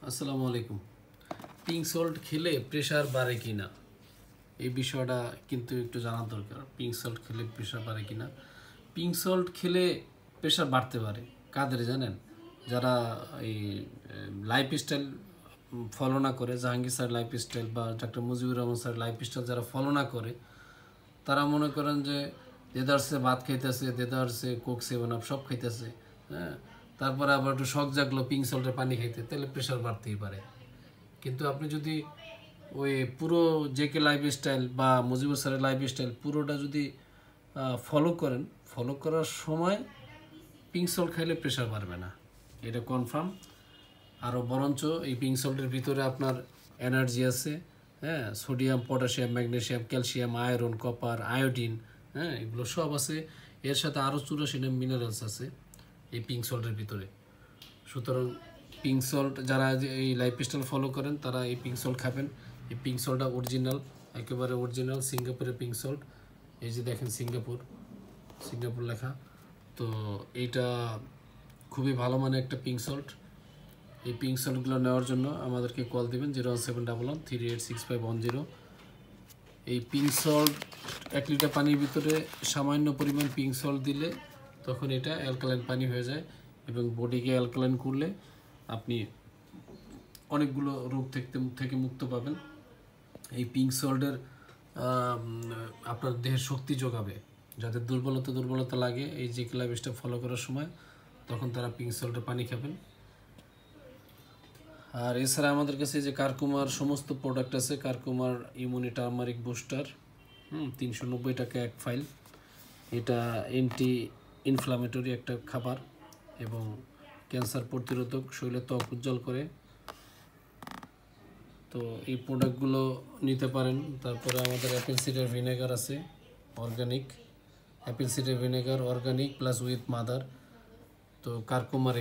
আসসালামু আলাইকুম। Pink salt খেলে প্রেশার বাড়ে কিনা এই বিষয়টা কিন্তু একটু জানা দরকার। পিঙ্ক সল্ট খেলে প্রেশার বাড়ে কিনা। পিঙ্ক সল্ট খেলে প্রেশার বাড়তে পারে কাদের জানেন? যারা এই লাইফস্টাইল ফলো না করে, জাহাঙ্গীর স্যার লাইফস্টাইল বা doctor Mujibur Rahman sir lifestyle যারা ফলো না করে, তারা মনে করেন যে দেদারসে ভাত খাইতেছে, দেদারসে কোক সেভেন আপ সব খাইতেছে, হ্যাঁ, তারপরে আবার একটু শখ জাগলো পিঙ্ক সল্টের পানি খাইতে, তাহলে প্রেশার বাড়তেই পারে। কিন্তু আপনি যদি ওই পুরো জেকে লাইফস্টাইল বা মুজিবুর স্যারের লাইফস্টাইল পুরোটা যদি ফলো করেন, ফলো করার সময় পিঙ্ক সল্ট খাইলে প্রেশার বাড়বে না, এটা কনফার্ম। আরও বরঞ্চ এই পিঙ্ক সল্টের ভিতরে আপনার এনার্জি আছে, হ্যাঁ, sodium, potassium, magnesium, calcium, iron, copper, iodine, হ্যাঁ, এগুলো সব আছে। এর সাথে আরও 84 মিনারেলস আছে এই পিঙ্ক সল্টের ভিতরে। সুতরাং পিঙ্ক সল্ট যারা এই লাইফস্টাইল ফলো করেন তারা এই পিঙ্ক সল্ট খাবেন। এই পিঙ্ক সল্টটা অরিজিনাল, একেবারে অরিজিনাল সিঙ্গাপুরের পিঙ্ক সল্ট। এই যে দেখেন সিঙ্গাপুর লেখা, তো এইটা খুবই ভালো মানের একটা পিঙ্ক সল্ট। এই পিঙ্ক সল্টগুলো নেওয়ার জন্য আমাদেরকে কল দেবেন 01711386510। এই পিঙ্ক সল্ট 1 লিটার পানির ভিতরে সামান্য পরিমাণ পিঙ্ক সল্ট দিলে তখন এটা অ্যালকালাইন পানি হয়ে যায়, এবং বডিকে অ্যালকালাইন করলে আপনি অনেকগুলো রোগ থেকে মুক্ত পাবেন। এই পিঙ্ক সল্টের আপনার দেহের শক্তি যোগাবে। যাদের দুর্বলতা লাগে এই যে লাইফস্টাইল ফলো করার সময়, তখন তারা পিঙ্ক সল্টের পানি খাবেন। আর এছাড়া আমাদের কাছে যে কারকুমার সমস্ত প্রোডাক্ট আছে। কারকুমার ইমিউনি টার্মারিক বুস্টার, 390 টাকা এক ফাইল। এটা অ্যান্টি ইনফ্লামেটরি একটা খাবার এবং ক্যান্সার প্রতিরোধক, শরীরে ত্বক উজ্জ্বল করে। তো এই প্রোডাক্টগুলো নিতে পারেন। তারপরে আমাদের অ্যাপেল সিডার ভিনেগার আছে, organic Apple cider vinegar, organic plus with mother. তো কারকুমার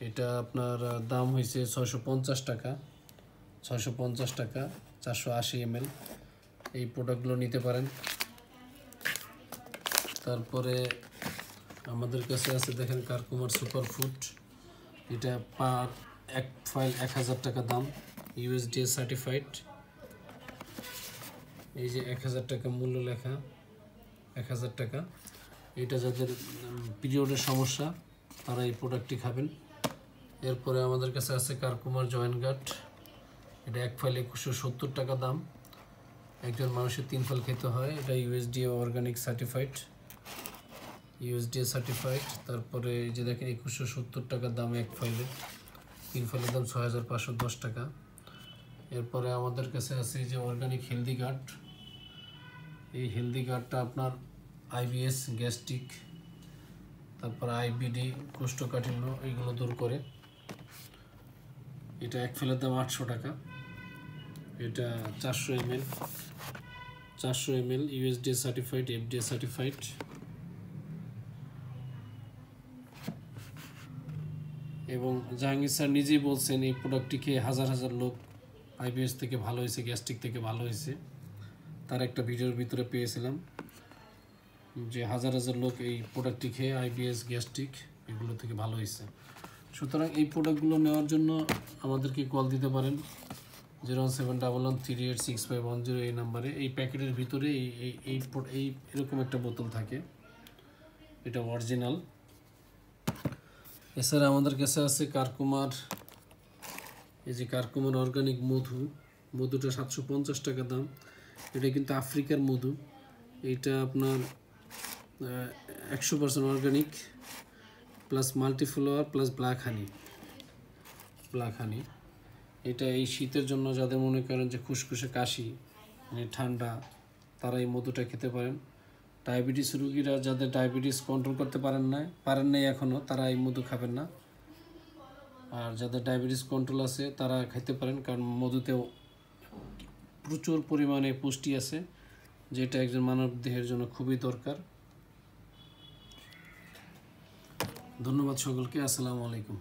এটা আপনার দাম হয়েছে 650 টাকা, 480 ml। এই প্রোডাক্টগুলো নিতে পারেন। তারপরে আমাদের কাছে আছে দেখেন কারকুমার সুপার ফুড। এটা পার এক ফাইল 1000 টাকা দাম, ইউএসডিএ সার্টিফাইড। এই যে 1000 টাকা মূল্য লেখা, 1000 টাকা। এটা যাদের পিরিয়ডের সমস্যা তারা এই প্রোডাক্টটি খাবেন। এরপরে আমাদের কাছে আছে কারকুমার জয়েন্ট গার্ড। এটা এক ফাইল 2170 টাকা দাম, একজন মানুষের 3 ফাইল খেতে হয়। এটা ইউএসডিএ অর্গানিক সার্টিফাইড, তারপরে এই যে দেখেন 2170 টাকা দাম এক ফাইলের, 3 ফাইলের দাম 6510 টাকা। এরপরে আমাদের কাছে আছে যে অর্গানিক হেলদি গার্ড। এই হেলদি গার্ডটা আপনার আইবিএস, গ্যাস্ট্রিক, তারপর আইবিডি, কোষ্ঠকাঠিন্য এইগুলো দূর করে। এটা এক ফাইলের দাম 800 টাকা। এটা 400 ml, USDA certified, FDA certified. এবং জাহাঙ্গীর স্যার নিজেই বলছেন এই প্রোডাক্টটি খেয়ে হাজার হাজার লোক আইবিএস থেকে ভালো হয়েছে, গ্যাস্ট্রিক থেকে ভালো হয়েছে। তার একটা ভিডিওর ভিতরে পেয়েছিলাম যে হাজার হাজার লোক এই প্রোডাক্টটি খেয়ে আইবিএস, গ্যাস্ট্রিক এগুলো থেকে ভালো হয়েছে। সুতরাং এই প্রোডাক্টগুলো নেওয়ার জন্য আমাদেরকে কল দিতে পারেন 07113865110 এই নাম্বারে। এই প্যাকেটের ভিতরে এই এরকম একটা বোতল থাকে, এটা অরিজিনাল। এছাড়া আমাদের কাছে আছে কারকুমার, এই যে কারকুমার অর্গানিক মধুটা 750 টাকা দাম। এটা কিন্তু আফ্রিকার মধু। এইটা আপনার 100% অর্গানিক প্লাস মাল্টিফ্লাওয়ার প্লাস ব্ল্যাক হানি। এটা এই শীতের জন্য যাদের মনে করেন যে খুসখুসে কাশি, মানে ঠান্ডা, তারা এই মধুটা খেতে পারেন। ডায়াবেটিস রোগীরা যাদের ডায়াবেটিস কন্ট্রোল করতে পারেন নাই এখনও, তারা এই মধু খাবেন না। আর যাদের ডায়াবেটিস কন্ট্রোল আছে তারা খেতে পারেন, কারণ মধুতেও প্রচুর পরিমাণে পুষ্টি আছে, যেটা একজন মানব দেহের জন্য খুবই দরকার। ধন্যবাদ সকলকে। আসসালামু আলাইকুম।